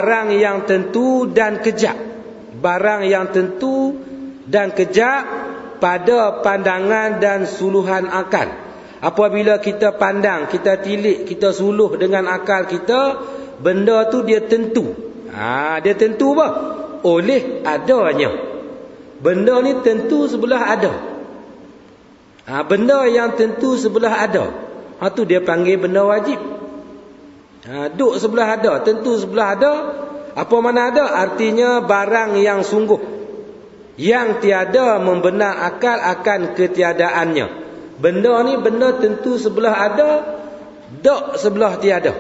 barang yang tentu dan kejap. Barang yang tentu dan kejap pada pandangan dan suluhan akal. Apabila kita pandang, kita tilik, kita suluh dengan akal kita, benda tu dia tentu. Dia tentu apa? Oleh adanya. Benda ni tentu sebelah ada. Benda yang tentu sebelah ada, tu dia panggil benda wajib. Duk sebelah ada, tentu sebelah ada. Apa mana ada? Artinya barang yang sungguh, yang tiada membenar akal akan ketiadaannya. Benda ni benda tentu sebelah ada, dak sebelah tiada.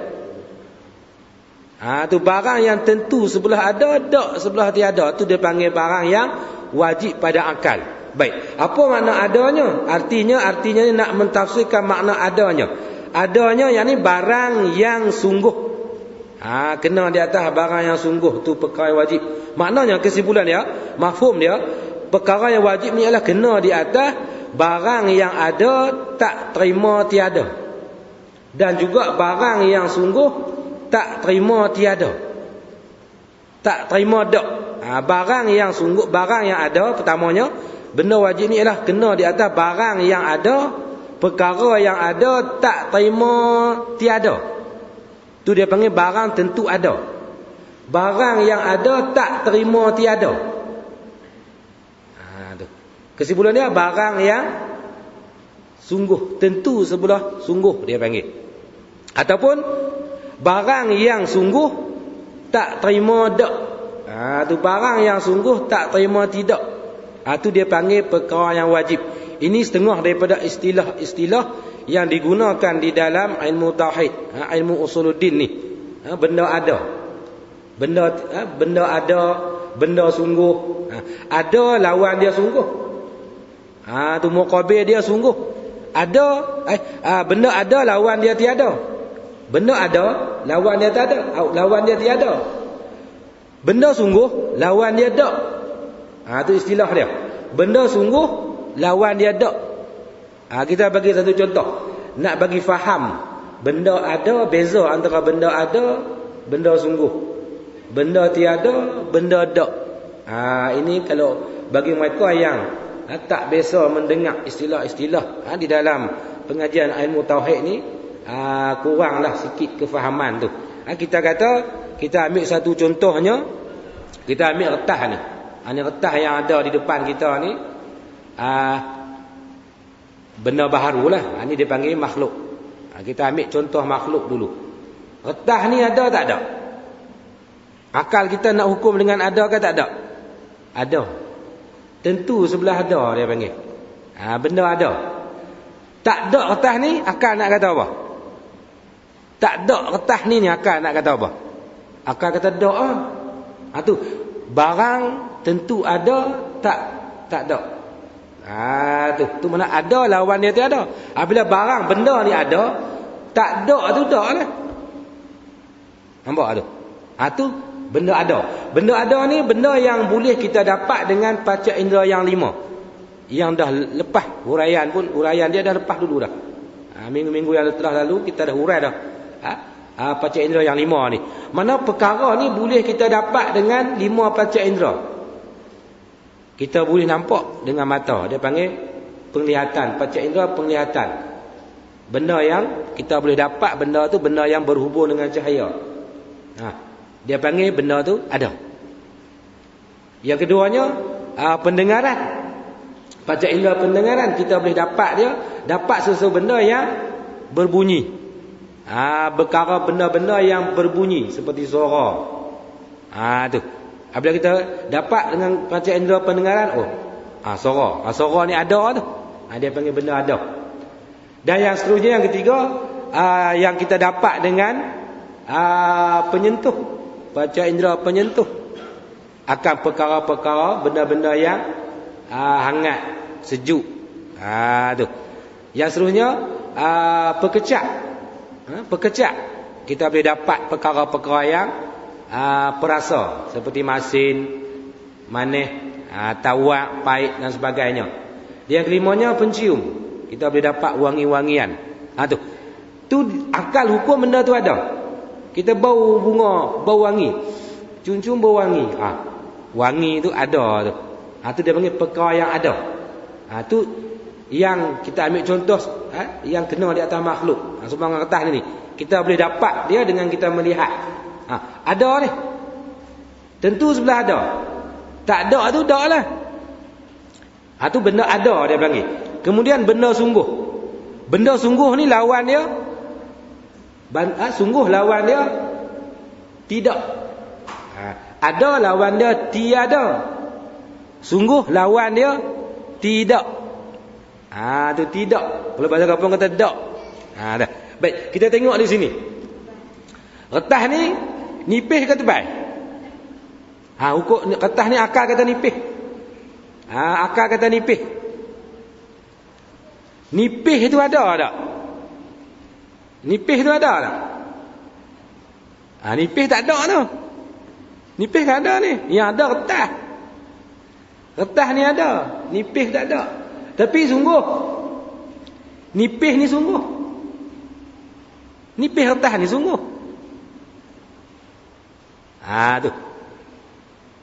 Tu barang yang tentu sebelah ada, dak sebelah tiada. Tu dia panggil barang yang wajib pada akal. Baik, apa makna adanya? Artinya nak mentafsirkan makna adanya. Adanya yang ni barang yang sungguh. Kena di atas barang yang sungguh, tu perkara yang wajib. Maknanya kesimpulan dia, mafhum dia, perkara yang wajib ni ialah kena di atas barang yang ada tak terima tiada. Dan juga barang yang sungguh tak terima tiada. Tak terima dak. Barang yang sungguh, barang yang ada, pertamanya benda wajib ni ialah kena di atas barang yang ada, perkara yang ada tak terima tiada. Tu dia panggil barang tentu ada. Barang yang ada tak terima tiada. Kesimpulan dia barang yang sungguh, tentu sebelah sungguh dia panggil. Ataupun barang yang sungguh tak terima dak. Tu barang yang sungguh tak terima tidak. Tu dia panggil perkara yang wajib. Ini setengah daripada istilah-istilah yang digunakan di dalam ilmu tauhid, ilmu usuluddin ni. Benda ada. Benda ada, benda sungguh. Ada lawan dia sungguh. Tu muqabil dia sungguh. Ada benda ada lawan dia tiada. Benda ada lawan dia tiada. Lawan dia tiada. Benda sungguh lawan dia dak. Tu istilah dia. Benda sungguh lawan dia dak. Kita bagi satu contoh. Nak bagi faham benda ada, beza antara benda ada, benda sungguh. Benda tiada, benda dak. Ini kalau bagi mereka yang tak biasa mendengar istilah-istilah di dalam pengajian ilmu tauhid ni, kuranglah sikit kefahaman tu. Kita kata, kita ambil satu contohnya, kita ambil retah ni. Ini retah yang ada di depan kita ni, benda baharu lah. Ini dia panggil makhluk. Kita ambil contoh makhluk dulu. Retah ni ada tak ada? Akal kita nak hukum dengan ada ke tak ada? Ada. Tentu sebelah ada dia panggil. Benda ada. Tak ada retah ni, akal nak kata apa? Tak ada retah ni akal nak kata apa? Akal kata ada. Tu barang tentu ada, tak ada. Tu mana ada lawan dia tiada. Bila barang benda ni ada, tak ada tu dak lah. Nampak tu? Tu benda ada. Benda ada ni benda yang boleh kita dapat dengan panca indera yang 5. Yang dah lepas huraian pun, huraian dia dah lepas dulu dah. Minggu-minggu yang telah lalu kita dah hurai dah. Panca indera yang 5 ni. Mana perkara ni boleh kita dapat dengan 5 panca indera. Kita boleh nampak dengan mata. Dia panggil penglihatan. Panca indera penglihatan. Benda yang kita boleh dapat, benda tu benda yang berhubung dengan cahaya. Dia panggil benda tu ada. Yang keduanya, pendengaran. Panca indera pendengaran, kita boleh dapat dia, dapat sesuatu benda yang berbunyi. Perkara benda-benda yang berbunyi seperti suara. Tu. Apabila kita dapat dengan panca indera pendengaran, suara. Suara ni ada tu. Dia panggil benda ada. Dan yang seterusnya, yang ketiga, yang kita dapat dengan penyentuh. Panca indera penyentuh akan perkara-perkara, benda-benda yang hangat, sejuk. Tu. Yang seterusnya, perkecak. Perkecak. Kita boleh dapat perkara-perkara yang perasa seperti masin, manis, tawak, pahit dan sebagainya. Yang kelimanya pencium. Kita boleh dapat wangi-wangian. Tu akal hukum benda tu ada. Kita bau bunga, bau wangi. Cium-cium berwangi. Wangi tu ada tu. Tu dia panggil perkara yang ada. Tu yang kita ambil contoh yang kena di atas makhluk. Sumbangan kertas ni kita boleh dapat dia dengan kita melihat. Ada ni. Tentu sebelah ada. Tak ada tu tak lah. Tu benda ada dia panggil. Kemudian benda sungguh. Benda sungguh ni lawan dia sungguh lawan dia tidak. Ada lawan dia tiada. Sungguh lawan dia tidak. Tu tidak. Kalau bahasa kampung kata tak. Dah. Baik, kita tengok di sini. Kertas ni nipis ke tebal? Ukur kertas ni akal kata nipis. Akal kata nipis. Nipis tu ada tak? Nipis tu ada tak? Nipis tak ada tu. Nipis tak ada ni. Yang ada kertas. Kertas ni ada. Nipis tak ada. Tapi sungguh. Nipis ni sungguh. Nipis kertas ni sungguh. Tu.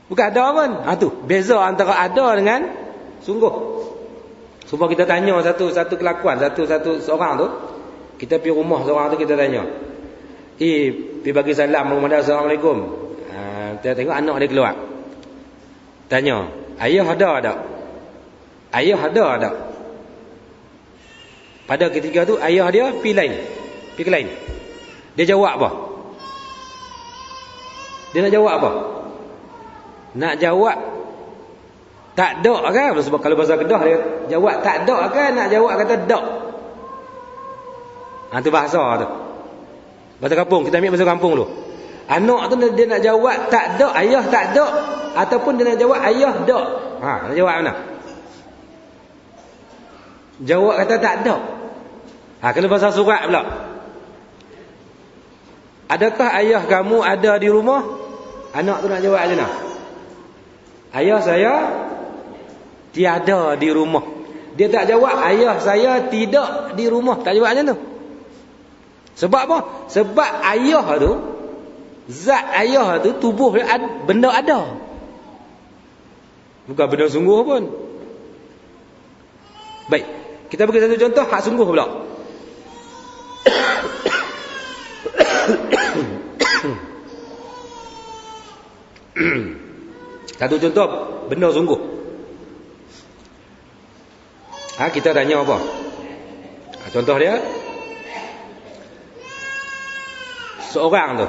Bukan ada pun. Tu. Beza antara ada dengan sungguh. Supaya kita tanya satu kelakuan. Seorang tu. Kita pergi rumah seorang tu kita tanya. Pergi bagi salam. Assalamualaikum. Kita tengok anak dia keluar. Tanya. Ayah ada tak? Ayah ada tak? Pada ketika tu ayah dia pergi lain. Pergi ke lain. Dia jawab apa? Dia nak jawab apa? Nak jawab tak ada kan? Sebab kalau bahasa Kedah dia jawab tak ada kan? Nak jawab kata dak. Tu bahasa tu. Bahasa kampung. Kita ambil bahasa kampung dulu. Anak tu dia nak jawab tak ada, ayah tak ada. Ataupun dia nak jawab ayah dak. Nak jawab mana? Jawab kata tak ada. Kalau bahasa surat pula. Adakah ayah kamu ada di rumah? Anak tu nak jawab macam mana? Ayah saya tiada di rumah. Dia tak jawab ayah saya tidak di rumah. Tak jawab macam tu. Sebab apa? Sebab ayah tu, zat ayah tu, tubuh dia benda ada. Bukan benda sungguh pun. Baik, kita bagi satu contoh hak sungguh pula. Satu contoh benda sungguh. Kita tanya apa? Contoh dia, seorang tu